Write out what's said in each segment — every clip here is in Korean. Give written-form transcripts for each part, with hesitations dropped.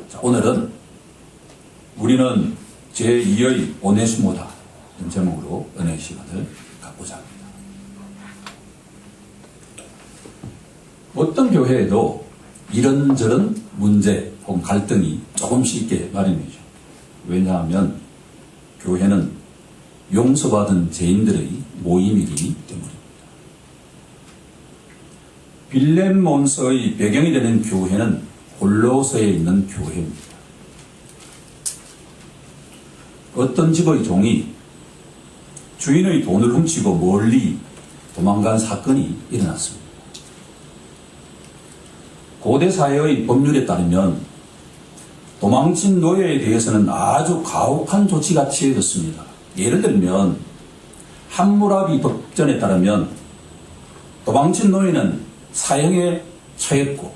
자, 오늘은 우리는 제2의 오네시모다 이런 제목으로 은혜의 시간을 갖고자 합니다. 어떤 교회에도 이런저런 문제 혹은 갈등이 조금씩 있게 마련이죠. 왜냐하면 교회는 용서받은 죄인들의 모임이기 때문입니다. 빌레몬서의 배경이 되는 교회는 골로새에 있는 교회입니다. 어떤 집의 종이 주인의 돈을 훔치고 멀리 도망간 사건이 일어났습니다. 고대 사회의 법률에 따르면 도망친 노예에 대해서는 아주 가혹한 조치가 취해졌습니다. 예를 들면 함무라비 법전에 따르면 도망친 노예는 사형에 처했고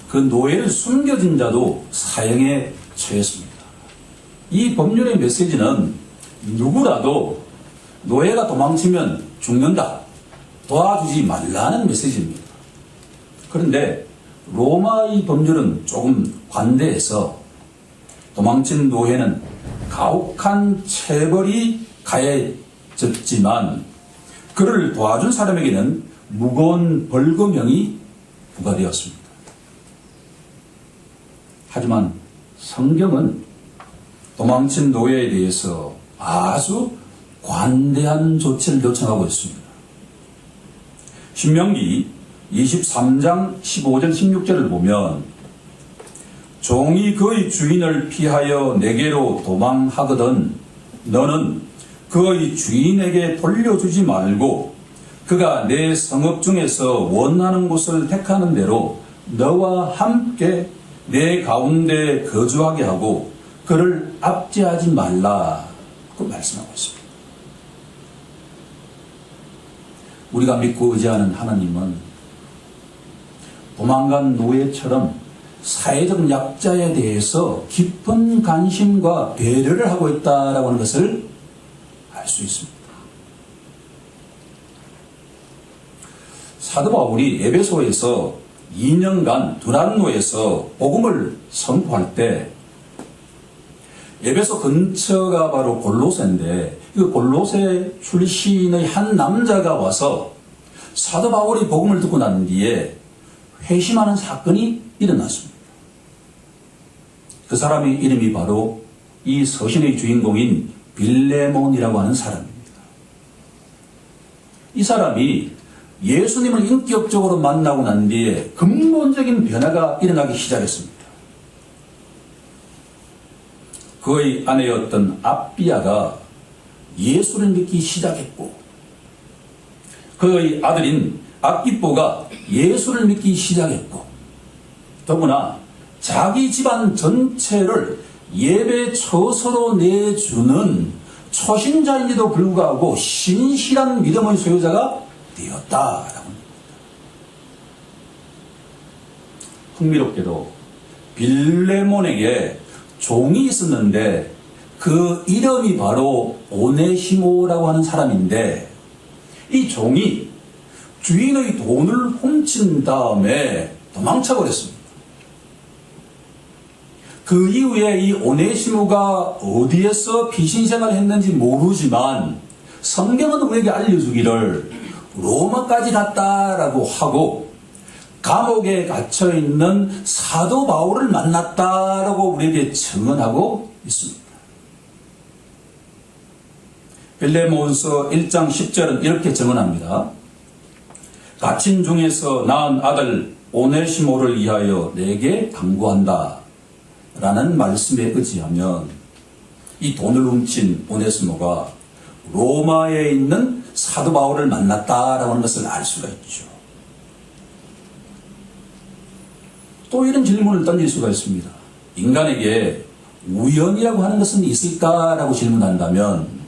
그 노예를 숨겨진 자도 사형에 처했습니다. 이 법률의 메시지는 누구라도 노예가 도망치면 죽는다, 도와주지 말라는 메시지입니다. 그런데 로마의 법률은 조금 관대해서 도망친 노예는 가혹한 체벌이 가해졌지만 그를 도와준 사람에게는 무거운 벌금형이 부과되었습니다. 하지만 성경은 도망친 노예에 대해서 아주 관대한 조치를 요청하고 있습니다. 신명기 23장 15절 16절을 보면 종이 그의 주인을 피하여 내게로 도망하거든 너는 그의 주인에게 돌려주지 말고 그가 내 성읍 중에서 원하는 곳을 택하는 대로 너와 함께 내 가운데 거주하게 하고 그를 압제하지 말라고 말씀하고 있습니다. 우리가 믿고 의지하는 하나님은 도망간 노예처럼 사회적 약자에 대해서 깊은 관심과 배려를 하고 있다라고 하는 것을 알 수 있습니다. 사도 바울이 에베소에서 2년간 두란노에서 복음을 선포할 때 에베소 근처가 바로 골로새인데 그 골로새 출신의 한 남자가 와서 사도 바울이 복음을 듣고 난 뒤에 회심하는 사건이 일어났습니다. 그 사람의 이름이 바로 이 서신의 주인공인 빌레몬이라고 하는 사람입니다. 이 사람이 예수님을 인격적으로 만나고 난 뒤에 근본적인 변화가 일어나기 시작했습니다. 그의 아내였던 아비아가 예수를 믿기 시작했고 그의 아들인 아기뽀가 예수를 믿기 시작했고 더구나 자기 집안 전체를 예배 처소로 내주는 초신자인지도 불구하고 신실한 믿음의 소유자가 되었다라고 합니다. 흥미롭게도 빌레몬에게 종이 있었는데 그 이름이 바로 오네시모라고 하는 사람인데 이 종이 주인의 돈을 훔친 다음에 도망쳐 버렸습니다. 그 이후에 이 오네시모가 어디에서 피신생활을 했는지 모르지만 성경은 우리에게 알려주기를 로마까지 갔다라고 하고 감옥에 갇혀있는 사도 바울을 만났다라고 우리에게 증언하고 있습니다. 빌레몬서 1장 10절은 이렇게 증언합니다. 갇힌 중에서 낳은 아들 오네시모를 위하여 내게 당부한다 라는 말씀에 의지하면 이 돈을 훔친 오네시모가 로마에 있는 사도 바울을 만났다라고 하는 것을 알 수가 있죠. 또 이런 질문을 던질 수가 있습니다. 인간에게 우연이라고 하는 것은 있을까라고 질문한다면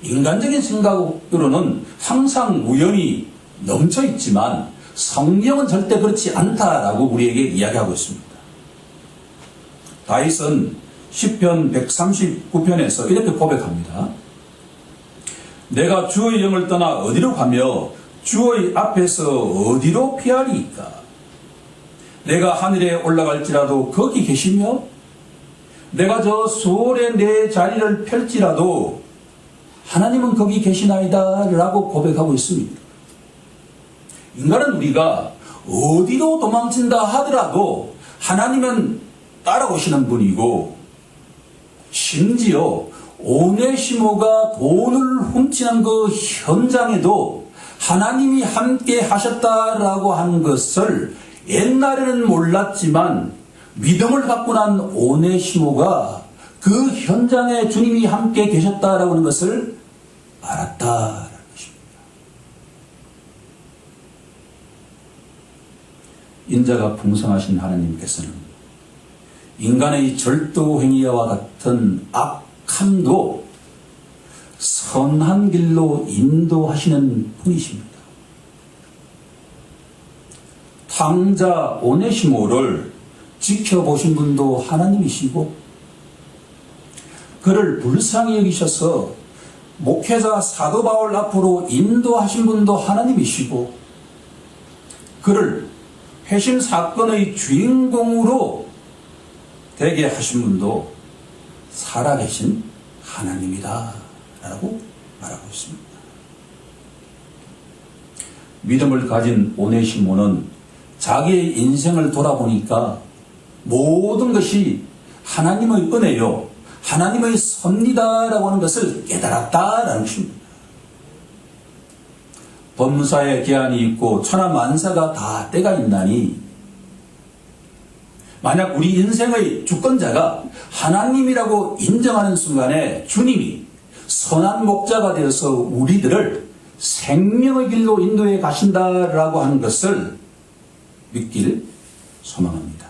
인간적인 생각으로는 항상 우연이 넘쳐 있지만 성경은 절대 그렇지 않다라고 우리에게 이야기하고 있습니다. 다윗은 시편 139편에서 이렇게 고백합니다. 내가 주의 영을 떠나 어디로 가며 주의 앞에서 어디로 피하리이까? 내가 하늘에 올라갈지라도 거기 계시며 내가 저 수월에 내 자리를 펼지라도 하나님은 거기 계시나이다 라고 고백하고 있습니다. 인간은 우리가 어디로 도망친다 하더라도 하나님은 따라오시는 분이고, 심지어 오네시모가 돈을 훔치는 그 현장에도 하나님이 함께 하셨다라고 하는 것을 옛날에는 몰랐지만 믿음을 갖고 난 오네시모가 그 현장에 주님이 함께 계셨다라고 하는 것을 알았다라는 것입니다. 인자가 풍성하신 하나님께서는 인간의 절도행위와 같은 악함도 선한 길로 인도하시는 분이십니다. 탕자 오네시모를 지켜보신 분도 하나님이시고, 그를 불쌍히 여기셔서 목회자 사도 바울 앞으로 인도하신 분도 하나님이시고, 그를 회심 사건의 주인공으로 되게 하신 분도 살아계신 하나님이다 라고 말하고 있습니다. 믿음을 가진 오네시모는 자기의 인생을 돌아보니까 모든 것이 하나님의 은혜요, 하나님의 섭리다라고 하는 것을 깨달았다라는 것입니다. 범사에 계한이 있고 천하만사가 다 때가 있나니, 만약 우리 인생의 주권자가 하나님이라고 인정하는 순간에 주님이 선한 목자가 되어서 우리들을 생명의 길로 인도해 가신다라고 하는 것을 믿길 소망합니다.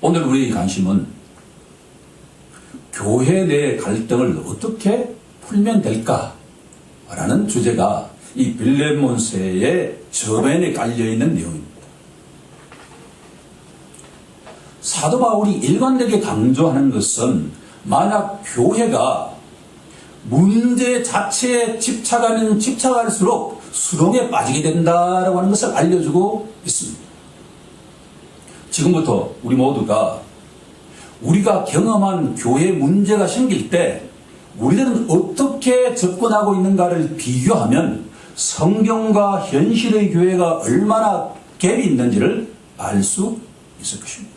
오늘 우리의 관심은 교회 내 갈등을 어떻게 풀면 될까라는 주제가 이 빌레몬서의 저변에 깔려있는 내용입니다. 사도 바울이 일관되게 강조하는 것은 만약 교회가 문제 자체에 집착하면 집착할수록 수렁에 빠지게 된다라고 하는 것을 알려주고 있습니다. 지금부터 우리 모두가 우리가 경험한 교회 문제가 생길 때 우리들은 어떻게 접근하고 있는가를 비교하면 성경과 현실의 교회가 얼마나 갭이 있는지를 알 수 있을 것입니다.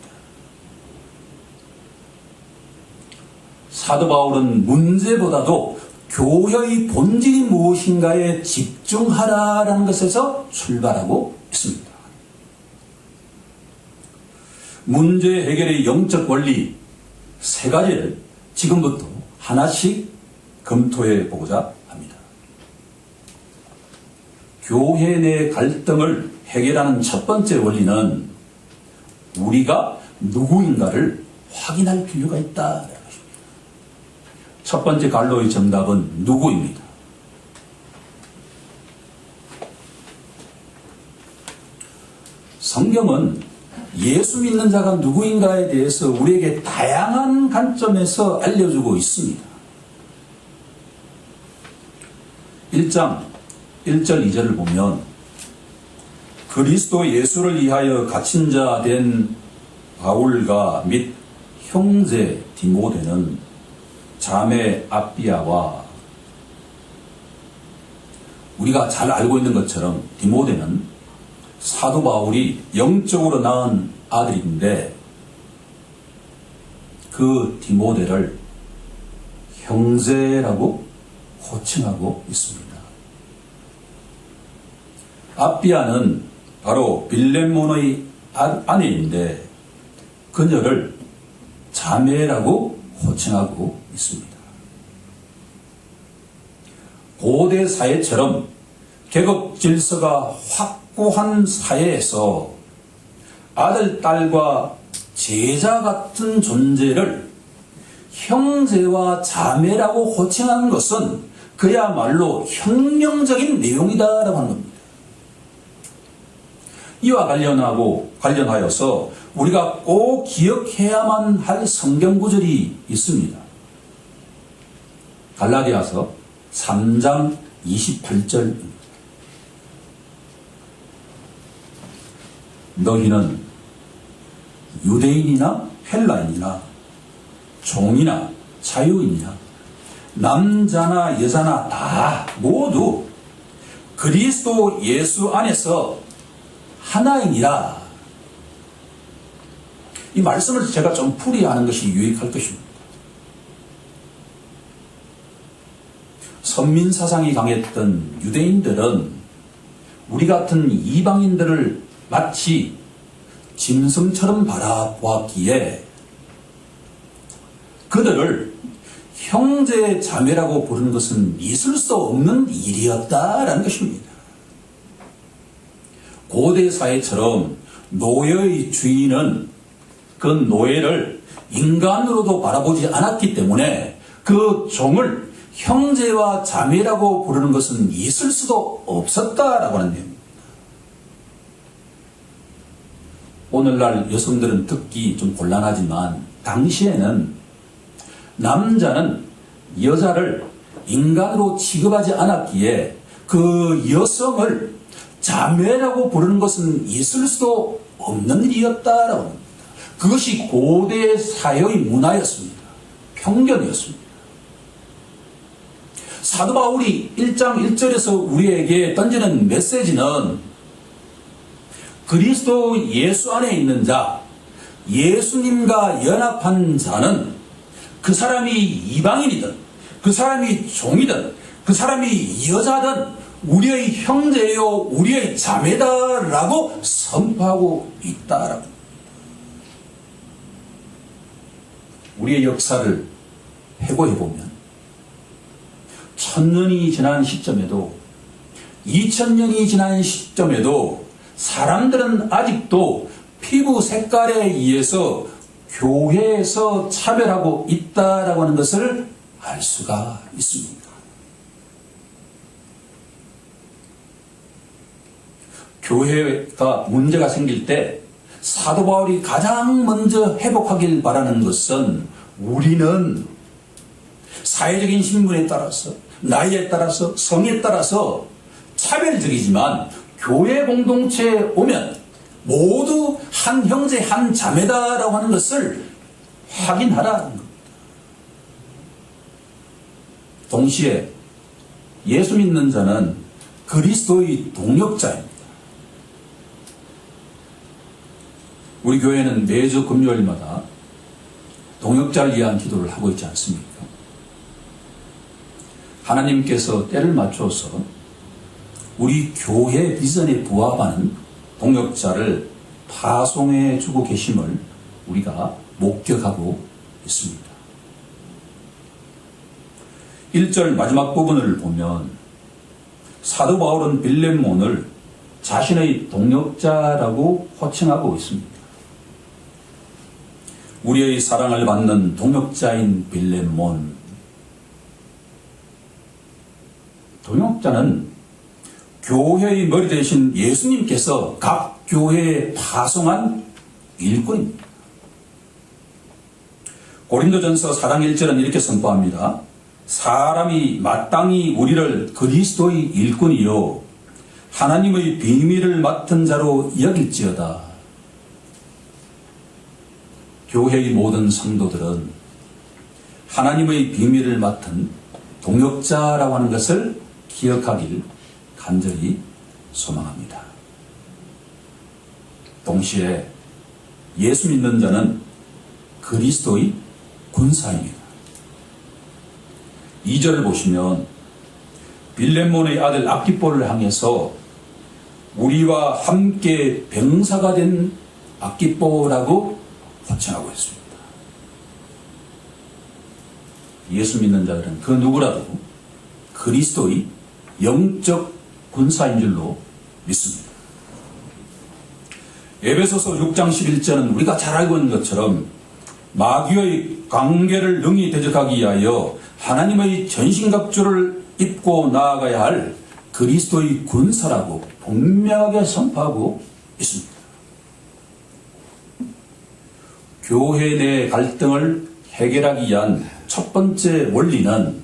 사도 바울은 문제보다도 교회의 본질이 무엇인가에 집중하라라는 것에서 출발하고 있습니다. 문제 해결의 영적 원리 세 가지를 지금부터 하나씩 검토해 보고자 합니다. 교회 내 갈등을 해결하는 첫 번째 원리는 우리가 누구인가를 확인할 필요가 있다라는 것입니다. 첫 번째 갈로의 정답은 누구입니다. 성경은 예수 믿는 자가 누구인가에 대해서 우리에게 다양한 관점에서 알려주고 있습니다. 1장 1절 2절을 보면 그리스도 예수를 위하여 갇힌 자 된 바울과 및 형제 디모데는 자매 아비아와, 우리가 잘 알고 있는 것처럼 디모데는 사도 바울이 영적으로 낳은 아들인데 그 디모데를 형제라고 호칭하고 있습니다. 아비아는 바로 빌레몬의 아내인데 그녀를 자매라고 호칭하고 있습니다. 고대 사회처럼 계급 질서가 확고한 사회에서 아들, 딸과 제자 같은 존재를 형제와 자매라고 호칭하는 것은 그야말로 혁명적인 내용이다라고 하는 겁니다. 이와 관련하여서 우리가 꼭 기억해야만 할 성경 구절이 있습니다. 갈라디아서 3장 28절 너희는 유대인이나 헬라인이나 종이나 자유인이나 남자나 여자나 다 모두 그리스도 예수 안에서 하나이니라. 이 말씀을 제가 좀 풀이하는 것이 유익할 것입니다. 선민사상이 강했던 유대인들은 우리 같은 이방인들을 마치 짐승처럼 바라보았기에 그들을 형제 자매라고 부르는 것은 있을 수 없는 일이었다라는 것입니다. 고대 사회처럼 노예의 주인은 그 노예를 인간으로도 바라보지 않았기 때문에 그 종을 형제와 자매라고 부르는 것은 있을 수도 없었다라고 하는 내용입니다. 오늘날 여성들은 듣기 좀 곤란하지만 당시에는 남자는 여자를 인간으로 취급하지 않았기에 그 여성을 자매라고 부르는 것은 있을 수도 없는 일이었다라고 합니다. 그것이 고대 사회의 문화였습니다. 편견이었습니다. 사도 바울이 1장 1절에서 우리에게 던지는 메시지는 그리스도 예수 안에 있는 자, 예수님과 연합한 자는 그 사람이 이방인이든 그 사람이 종이든 그 사람이 여자든 우리의 형제요 우리의 자매다라고 선포하고 있다라고. 우리의 역사를 회고해보면 1000년이 지난 시점에도 2000년이 지난 시점에도 사람들은 아직도 피부 색깔에 의해서 교회에서 차별하고 있다라고 하는 것을 알 수가 있습니다. 교회가 문제가 생길 때 사도 바울이 가장 먼저 회복하길 바라는 것은 우리는 사회적인 신분에 따라서 나이에 따라서 성에 따라서 차별적이지만 교회 공동체에 오면 모두 한 형제 한 자매다라고 하는 것을 확인하라는 겁니다. 동시에 예수 믿는 자는 그리스도의 동역자입니다. 우리 교회는 매주 금요일마다 동역자를 위한 기도를 하고 있지 않습니까? 하나님께서 때를 맞춰서 우리 교회 비전에 부합하는 동역자를 파송해 주고 계심을 우리가 목격하고 있습니다. 1절 마지막 부분을 보면 사도 바울은 빌레몬을 자신의 동역자라고 호칭하고 있습니다. 우리의 사랑을 받는 동역자인 빌레몬. 동역자는 교회의 머리 대신 예수님께서 각 교회에 파송한 일꾼입니다. 고린도전서 4장 1절은 이렇게 선포합니다. 사람이 마땅히 우리를 그리스도의 일꾼이요 하나님의 비밀을 맡은 자로 여길지어다. 교회의 모든 성도들은 하나님의 비밀을 맡은 동역자라고 하는 것을 기억하길 간절히 소망합니다. 동시에 예수 믿는 자는 그리스도의 군사입니다. 2절을 보시면 빌레몬의 아들 아키뽀를 향해서 우리와 함께 병사가 된 아키뽀라고 호칭하고 있습니다. 예수 믿는 자들은 그 누구라도 그리스도의 영적 군사인 줄로 믿습니다. 에베소서 6장 11절은 우리가 잘 알고 있는 것처럼 마귀의 관계를 능히 대적하기 위하여 하나님의 전신갑주를 입고 나아가야 할 그리스도의 군사라고 분명하게 선포하고 있습니다. 교회 내 갈등을 해결하기 위한 첫 번째 원리는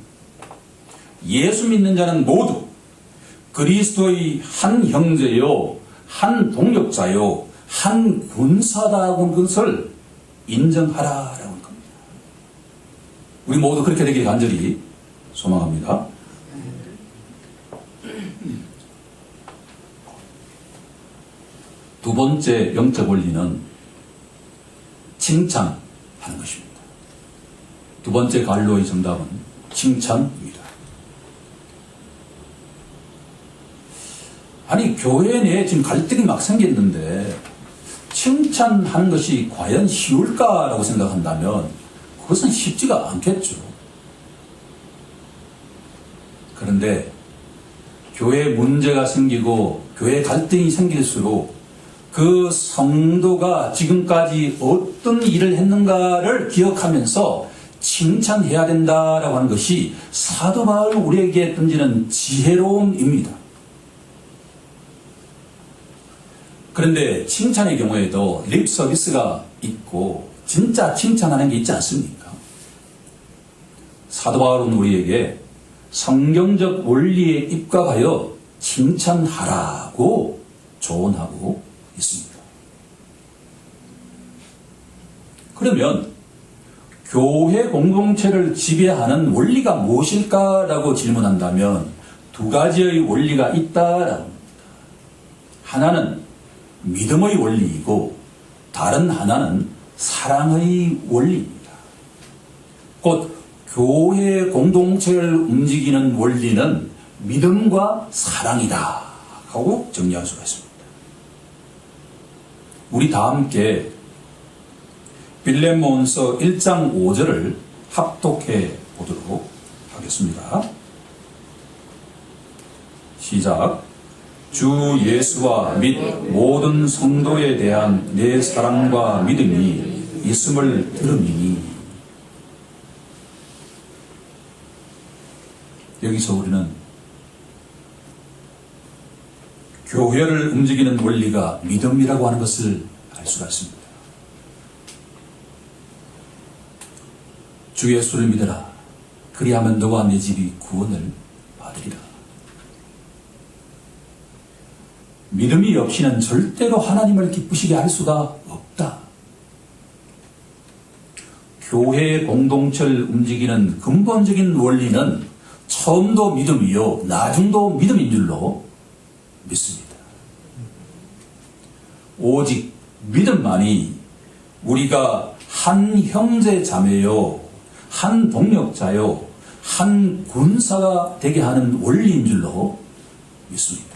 예수 믿는 자는 모두 그리스도의 한 형제요, 한 동역자요, 한 군사다고 하는 것을 인정하라라고 하는 겁니다. 우리 모두 그렇게 되길 간절히 소망합니다. 두 번째 영적 원리는 칭찬하는 것입니다. 두 번째 갈로의 정답은 칭찬입니다. 아니, 교회 내에 지금 갈등이 막 생겼는데 칭찬하는 것이 과연 쉬울까라고 생각한다면 그것은 쉽지가 않겠죠. 그런데 교회 문제가 생기고 교회 갈등이 생길수록 그 성도가 지금까지 어떤 일을 했는가를 기억하면서 칭찬해야 된다라고 하는 것이 사도 바울 우리에게 던지는 지혜로움입니다. 그런데 칭찬의 경우에도 립 서비스가 있고 진짜 칭찬하는 게 있지 않습니까? 사도 바울은 우리에게 성경적 원리에 입각하여 칭찬하라고 조언하고 있습니다. 그러면 교회 공동체를 지배하는 원리가 무엇일까라고 질문한다면 두 가지의 원리가 있다라고 합니다. 하나는 믿음의 원리이고 다른 하나는 사랑의 원리입니다. 곧 교회 공동체를 움직이는 원리는 믿음과 사랑이다 하고 정리할 수가 있습니다. 우리 다 함께 빌레몬서 1장 5절을 합독해 보도록 하겠습니다. 시작. 주 예수와 및 모든 성도에 대한 내 사랑과 믿음이 있음을 들음이니. 여기서 우리는 교회를 움직이는 원리가 믿음이라고 하는 것을 알 수가 있습니다. 주 예수를 믿어라. 그리하면 너와 네 집이 구원을 받으리라. 믿음이 없이는 절대로 하나님을 기쁘시게 할 수가 없다. 교회 공동체를 움직이는 근본적인 원리는 처음도 믿음이요 나중도 믿음인 줄로 믿습니다. 오직 믿음만이 우리가 한 형제 자매요, 한 동역자요, 한 군사가 되게 하는 원리인 줄로 믿습니다.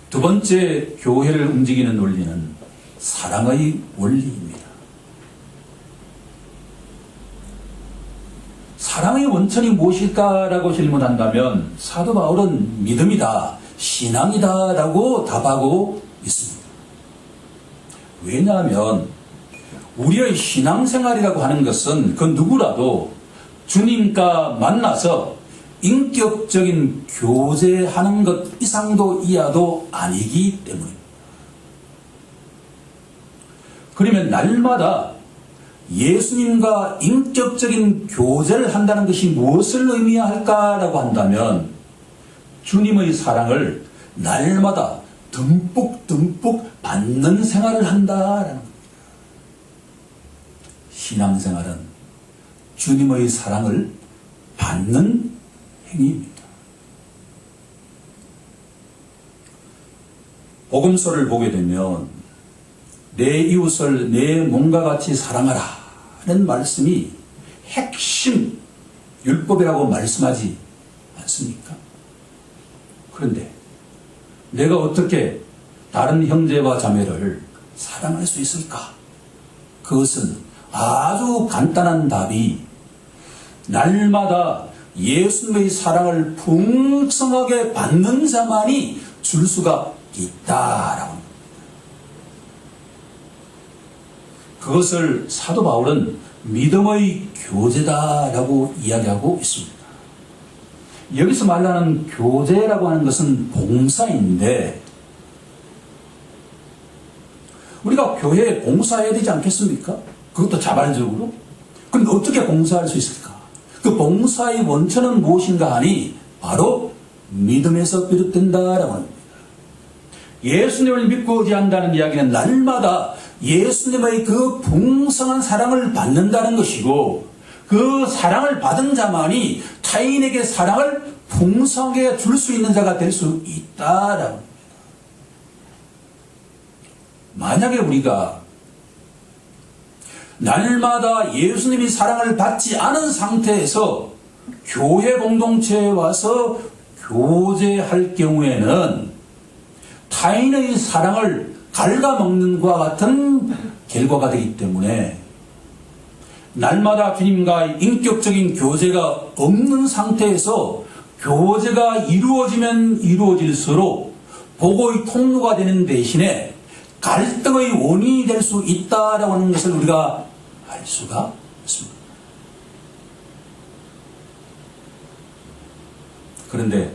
두 번째 교회를 움직이는 원리는 사랑의 원리입니다. 사랑의 원천이 무엇일까라고 질문한다면 사도 바울은 믿음이다, 신앙이다 라고 답하고 있습니다. 왜냐하면 우리의 신앙생활이라고 하는 것은 그 누구라도 주님과 만나서 인격적인 교제하는 것 이상도 이하도 아니기 때문입니다. 그러면 날마다 예수님과 인격적인 교제를 한다는 것이 무엇을 의미할까라고 한다면 주님의 사랑을 날마다 듬뿍듬뿍 받는 생활을 한다라는 겁니다. 신앙생활은 주님의 사랑을 받는 행위입니다. 복음서를 보게 되면 내 이웃을 내 몸과 같이 사랑하라 하는 말씀이 핵심 율법이라고 말씀하지 않습니까? 그런데 내가 어떻게 다른 형제와 자매를 사랑할 수 있을까? 그것은 아주 간단한 답이 날마다 예수님의 사랑을 풍성하게 받는 자만이 줄 수가 있다라고 합니다. 그것을 사도 바울은 믿음의 교제다라고 이야기하고 있습니다. 여기서 말하는 교제라고 하는 것은 봉사인데 우리가 교회에 봉사해야 되지 않겠습니까? 그것도 자발적으로. 그런데 어떻게 봉사할 수 있을까? 그 봉사의 원천은 무엇인가 하니 바로 믿음에서 비롯된다라고 합니다. 예수님을 믿고 의지한다는 이야기는 날마다 예수님의 그 풍성한 사랑을 받는다는 것이고, 그 사랑을 받은 자만이 타인에게 사랑을 풍성하게 줄 수 있는 자가 될 수 있다라고 합니다. 만약에 우리가 날마다 예수님이 사랑을 받지 않은 상태에서 교회 공동체에 와서 교제할 경우에는 타인의 사랑을 갉아먹는 것과 같은 결과가 되기 때문에 날마다 주님과의 인격적인 교제가 없는 상태에서 교제가 이루어지면 이루어질수록 복의 통로가 되는 대신에 갈등의 원인이 될 수 있다라고 하는 것을 우리가 알 수가 있습니다. 그런데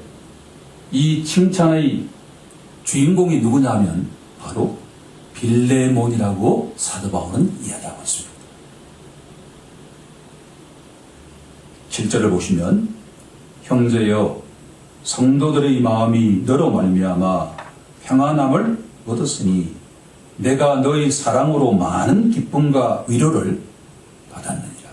이 칭찬의 주인공이 누구냐면 바로 빌레몬이라고 사도 바울은 이야기하고 있습니다. 7절을 보시면 형제여 성도들의 마음이 너로 말미암아 평안함을 얻었으니 내가 너의 사랑으로 많은 기쁨과 위로를 받았느니라.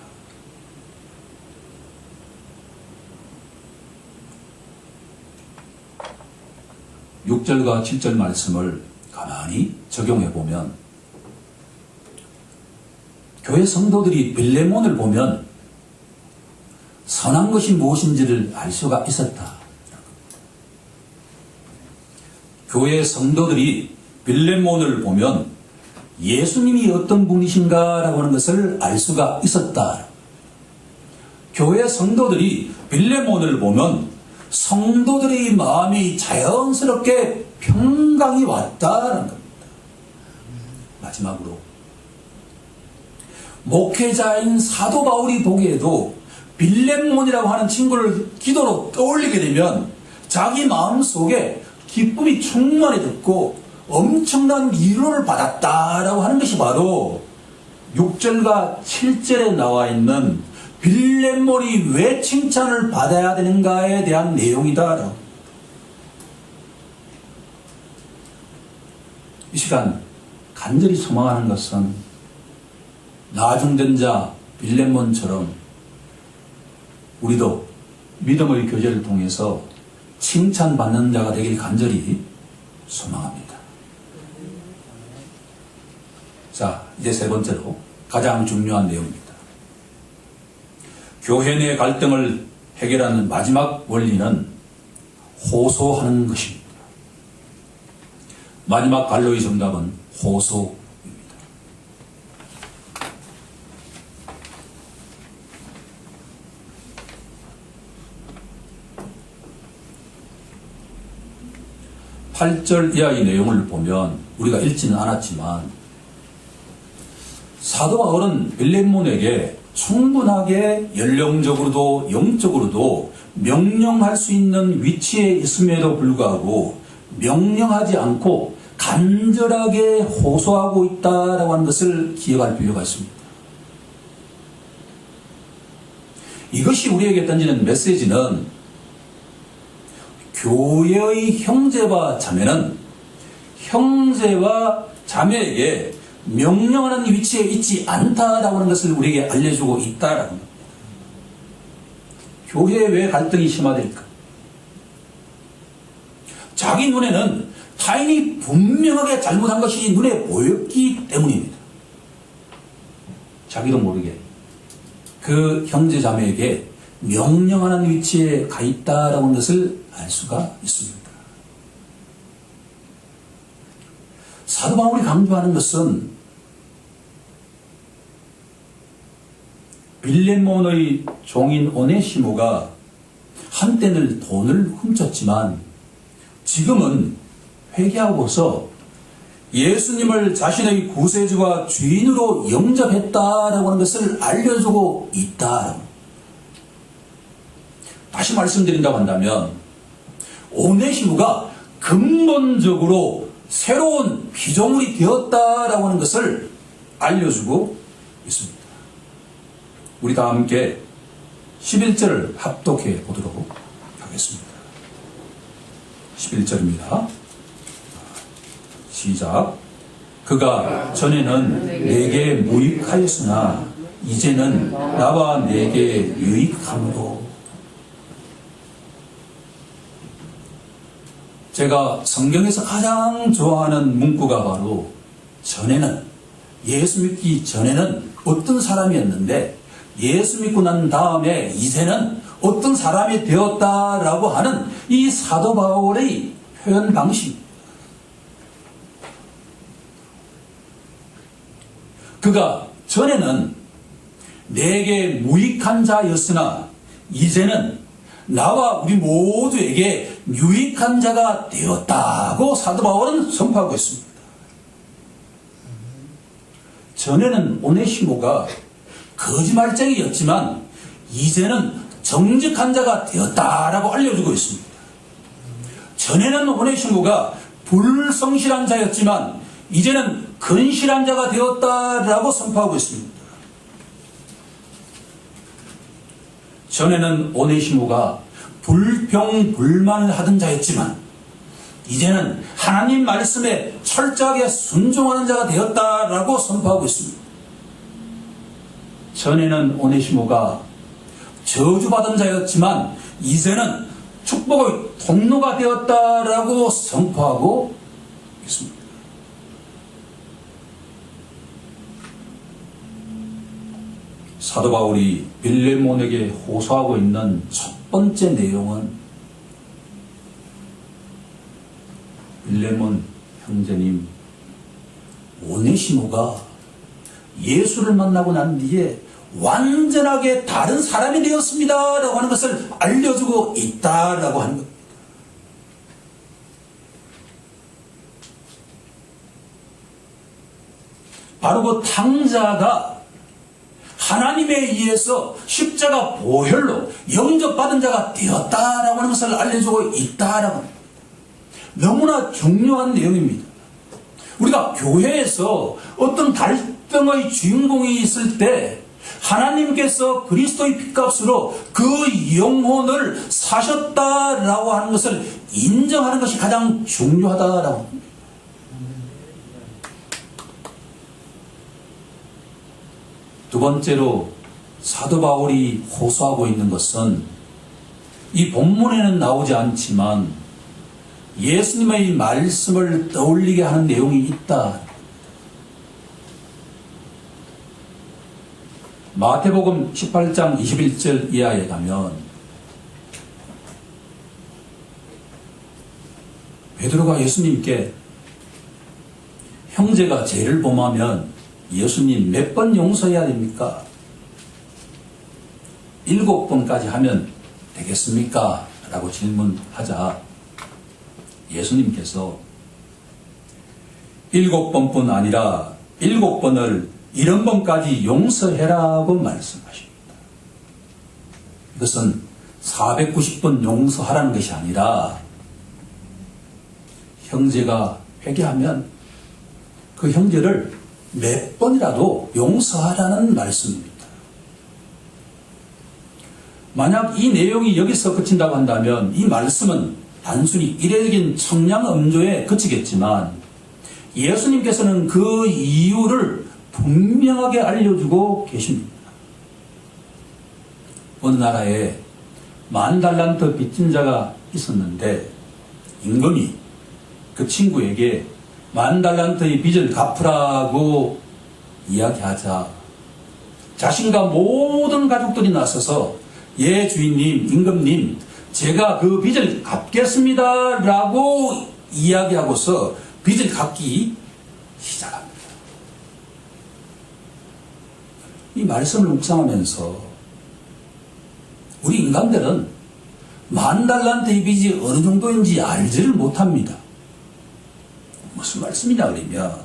6절과 7절 말씀을 가만히 적용해 보면 교회 성도들이 빌레몬을 보면 선한 것이 무엇인지를 알 수가 있었다. 교회 성도들이 빌레몬을 보면 예수님이 어떤 분이신가라고 하는 것을 알 수가 있었다. 교회 성도들이 빌레몬을 보면 성도들의 마음이 자연스럽게 평강이 왔다는 겁니다. 마지막으로 목회자인 사도 바울이 보기에도 빌레몬이라고 하는 친구를 기도로 떠올리게 되면 자기 마음속에 기쁨이 충만해졌고 엄청난 위로를 받았다라고 하는 것이 바로 6절과 7절에 나와 있는 빌레몬이 왜 칭찬을 받아야 되는가에 대한 내용이다. 이 시간 간절히 소망하는 것은 나중된 자 빌레몬처럼 우리도 믿음의 교제를 통해서 칭찬받는 자가 되길 간절히 소망합니다. 자, 이제 세 번째로 가장 중요한 내용입니다. 교회 내 갈등을 해결하는 마지막 원리는 호소하는 것입니다. 마지막 갈로의 정답은 호소입니다. 8절 이하의 내용을 보면 우리가 읽지는 않았지만 사도 바울은 빌레몬에게 충분하게 연령적으로도 영적으로도 명령할 수 있는 위치에 있음에도 불구하고 명령하지 않고 간절하게 호소하고 있다라고 하는 것을 기억할 필요가 있습니다. 이것이 우리에게 던지는 메시지는 교회의 형제와 자매는 형제와 자매에게 명령하는 위치에 있지 않다라고 하는 것을 우리에게 알려주고 있다라고 합니다. 교회에 왜 갈등이 심화될까? 자기 눈에는 타인이 분명하게 잘못한 것이 눈에 보였기 때문입니다. 자기도 모르게 그 형제 자매에게 명령하는 위치에 가 있다라고 하는 것을 알 수가 있습니다. 사도 바울이 강조하는 것은 빌레몬의 종인 오네시모가 한때는 돈을 훔쳤지만 지금은 회개하고서 예수님을 자신의 구세주와 주인으로 영접했다라고 하는 것을 알려주고 있다. 다시 말씀드린다고 한다면 오네시모가 근본적으로 새로운 피조물이 되었다라고 하는 것을 알려주고 있습니다. 우리 다 함께 11절을 합독해 보도록 하겠습니다. 11절입니다. 시작. 그가 전에는 내게 무익하였으나 이제는 나와 내게 유익함으로. 제가 성경에서 가장 좋아하는 문구가 바로 전에는, 예수 믿기 전에는 어떤 사람이었는데 예수 믿고 난 다음에 이제는 어떤 사람이 되었다라고 하는 이 사도 바울의 표현 방식. 그가 전에는 내게 무익한 자였으나 이제는 나와 우리 모두에게 유익한 자가 되었다고 사도 바울은 선포하고 있습니다. 전에는 오네시모가 거짓말쟁이였지만 이제는 정직한 자가 되었다라고 알려주고 있습니다. 전에는 오네시모가 불성실한 자였지만 이제는 근실한 자가 되었다라고 선포하고 있습니다. 전에는 오네시모가 불평불만을 하던 자였지만 이제는 하나님 말씀에 철저하게 순종하는 자가 되었다라고 선포하고 있습니다. 전에는 오네시모가 저주받은 자였지만 이제는 축복의 통로가 되었다라고 선포하고 있습니다. 사도 바울이 빌레몬에게 호소하고 있는 첫 번째 내용은 빌레몬 형제님, 오네시모가 예수를 만나고 난 뒤에 완전하게 다른 사람이 되었습니다 라고 하는 것을 알려주고 있다라고 하는 겁니다. 바로 그 탕자가 하나님에 의해서 십자가 보혈로 영접받은 자가 되었다라고 하는 것을 알려주고 있다라고 합니다. 너무나 중요한 내용입니다. 우리가 교회에서 어떤 갈등의 주인공이 있을 때 하나님께서 그리스도의 피값으로 그 영혼을 사셨다라고 하는 것을 인정하는 것이 가장 중요하다라고 합니다. 두 번째로 사도 바울이 호소하고 있는 것은 이 본문에는 나오지 않지만 예수님의 말씀을 떠올리게 하는 내용이 있다. 마태복음 18장 21절 이하에 가면 베드로가 예수님께 형제가 죄를 범하면 예수님 몇 번 용서해야 됩니까? 7번까지 하면 되겠습니까? 라고 질문하자 예수님께서 7번뿐 아니라 7번을 70번까지 용서해라고 말씀하십니다. 이것은 490번 용서하라는 것이 아니라 형제가 회개하면 그 형제를 몇 번이라도 용서하라는 말씀입니다. 만약 이 내용이 여기서 그친다고 한다면 이 말씀은 단순히 이례적인 청량음조에 그치겠지만 예수님께서는 그 이유를 분명하게 알려주고 계십니다. 어느 나라에 10,000달란트 빚진 자가 있었는데 임금이 그 친구에게 10,000달란트의 빚을 갚으라고 이야기하자 자신과 모든 가족들이 나서서 예 주인님, 임금님, 제가 그 빚을 갚겠습니다 라고 이야기하고서 빚을 갚기 시작합니다. 이 말씀을 묵상하면서 우리 인간들은 10,000달란트의 빚이 어느 정도인지 알지를 못합니다. 무슨 말씀이냐 그러면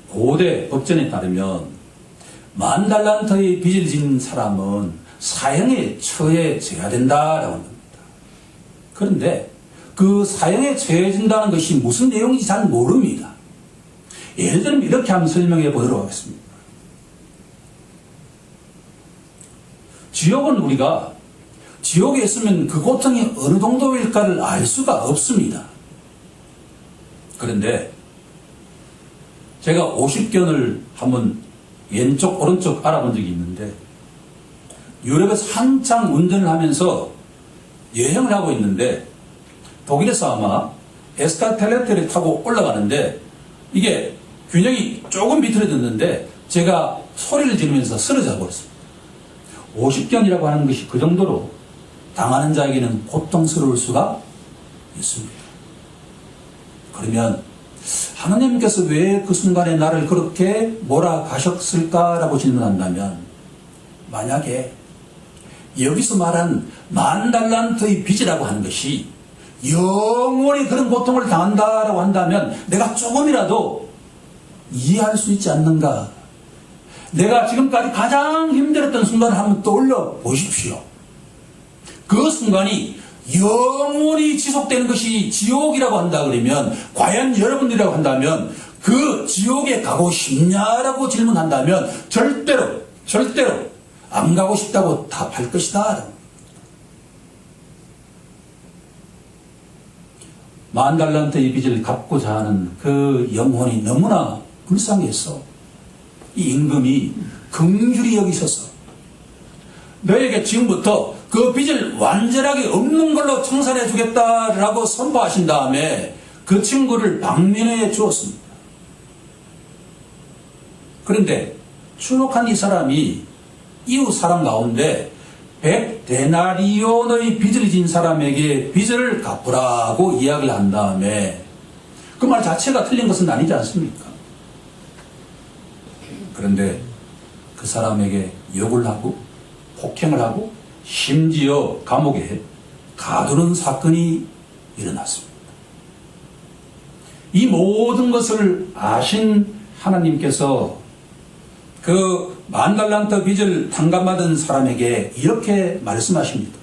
고대 법전에 따르면 10,000달란트의 빚을 진 사람은 사형에 처해져야 된다라고 합니다. 그런데 그 사형에 처해진다는 것이 무슨 내용인지 잘 모릅니다. 예를 들면 이렇게 한번 설명해 보도록 하겠습니다. 지옥은 우리가 지옥에 있으면 그 고통이 어느 정도일까를 알 수가 없습니다. 그런데 제가 50견을 한번 왼쪽 오른쪽 알아본 적이 있는데, 유럽에서 한창 운전을 하면서 여행을 하고 있는데 독일에서 아마 에스카텔레터를 타고 올라가는데 이게 균형이 조금 비틀어졌는데 제가 소리를 지르면서 쓰러져 버렸습니다. 50견이라고 하는 것이 그 정도로 당하는 자에게는 고통스러울 수가 있습니다. 그러면 하나님께서 왜 그 순간에 나를 그렇게 몰아가셨을까라고 질문한다면, 만약에 여기서 말한 10,000달란트의 빚이라고 하는 것이 영원히 그런 고통을 당한다라고 한다면 내가 조금이라도 이해할 수 있지 않는가? 내가 지금까지 가장 힘들었던 순간을 한번 떠올려 보십시오. 그 순간이 영원히 지속되는 것이 지옥이라고 한다 그러면, 과연 여러분들이라고 한다면 그 지옥에 가고 싶냐라고 질문한다면 절대로 안 가고 싶다고 답할 것이다. 10,000달란트의 빚을 갚고자 하는 그 영혼이 너무나 불쌍해서 이 임금이 긍휼히 여기셔서 너에게 지금부터 그 빚을 완전하게 없는 걸로 청산해 주겠다라고 선포하신 다음에 그 친구를 방면해 주었습니다. 그런데 추록한 이 사람이 이웃 사람 가운데 100데나리온의 빚을 진 사람에게 빚을 갚으라고 이야기를 한 다음에 그 말 자체가 틀린 것은 아니지 않습니까? 그런데 그 사람에게 욕을 하고 폭행을 하고 심지어 감옥에 가두는 사건이 일어났습니다. 이 모든 것을 아신 하나님께서 그 10,000달란트 빚을 탕감받은 사람에게 이렇게 말씀하십니다.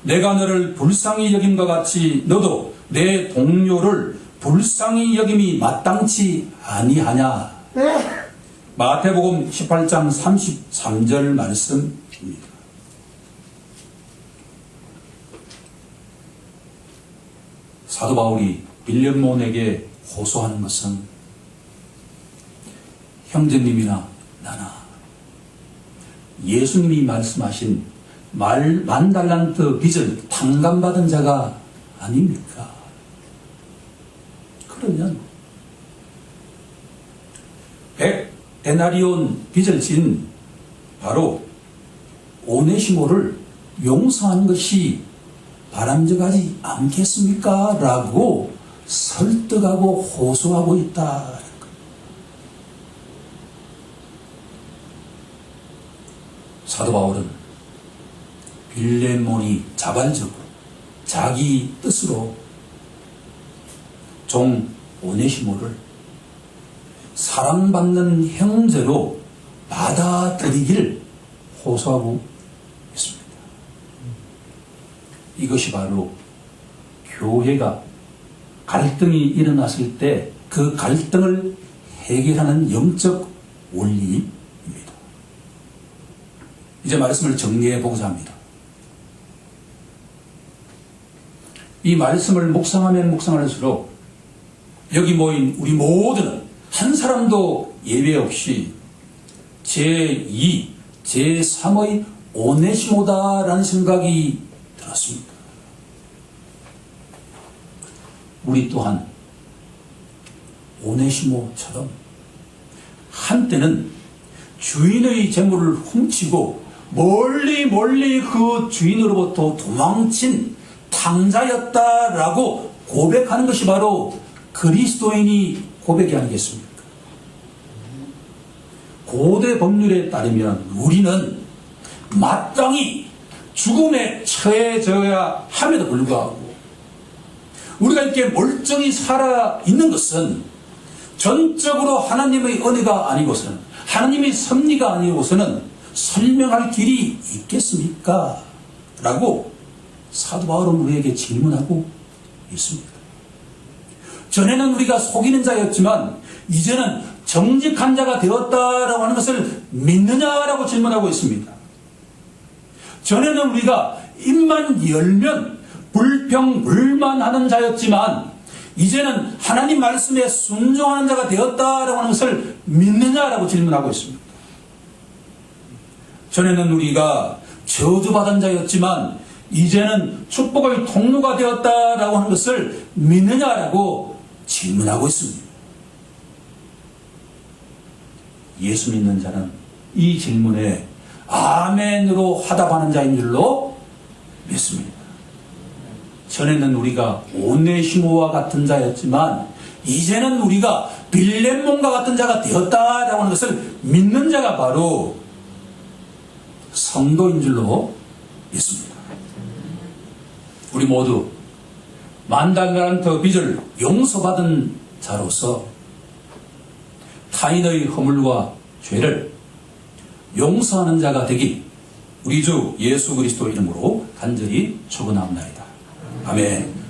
내가 너를 불쌍히 여김과 같이 너도 내 동료를 불쌍히 여김이 마땅치 아니하냐. 마태복음 18장 33절 말씀입니다. 사도 바울이 빌레몬에게 호소하는 것은 형제님이나 나나 예수님이 말씀하신 10,000달란트 빚을 탕감받은 자가 아닙니까? 그러면 100데나리온 빚을 진 바로 오네시모를 용서하는 것이 바람직하지 않겠습니까? 라고 설득하고 호소하고 있다. 사도 바울은 빌레몬이 자발적으로 자기 뜻으로 종 오네시모를 사랑받는 형제로 받아들이기를 호소하고 있습니다. 이것이 바로 교회가 갈등이 일어났을 때 그 갈등을 해결하는 영적 원리입니다. 이제 말씀을 정리해 보고자 합니다. 이 말씀을 묵상하면 묵상할수록 여기 모인 우리 모두는 한 사람도 예외 없이 제2, 제3의 오네시모다라는 생각이 들었습니다. 우리 또한 오네시모처럼 한때는 주인의 재물을 훔치고 멀리 그 주인으로부터 도망친 탕자였다라고 고백하는 것이 바로 그리스도인이 고백이 아니겠습니까? 고대 법률에 따르면 우리는 마땅히 죽음에 처해져야 함에도 불구하고 우리가 이렇게 멀쩡히 살아있는 것은 전적으로 하나님의 은혜가 아니고서는, 하나님의 섭리가 아니고서는 설명할 길이 있겠습니까? 라고 사도 바울은 우리에게 질문하고 있습니다. 전에는 우리가 속이는 자였지만 이제는 정직한 자가 되었다라고 하는 것을 믿느냐라고 질문하고 있습니다. 전에는 우리가 입만 열면 불평불만하는 자였지만 이제는 하나님 말씀에 순종하는 자가 되었다라고 하는 것을 믿느냐라고 질문하고 있습니다. 전에는 우리가 저주받은 자였지만 이제는 축복의 통로가 되었다라고 하는 것을 믿느냐라고 질문하고 있습니다. 예수 믿는 자는 이 질문에 아멘으로 화답하는 자인 줄로 믿습니다. 전에는 우리가 오네시모와 같은 자였지만 이제는 우리가 빌레몬과 같은 자가 되었다라고 하는 것을 믿는 자가 바로 성도인 줄로 믿습니다. 우리 모두 만달란트 빚을 용서받은 자로서 타인의 허물과 죄를 용서하는 자가 되기 우리 주 예수 그리스도 이름으로 간절히 축원합니다. 아멘.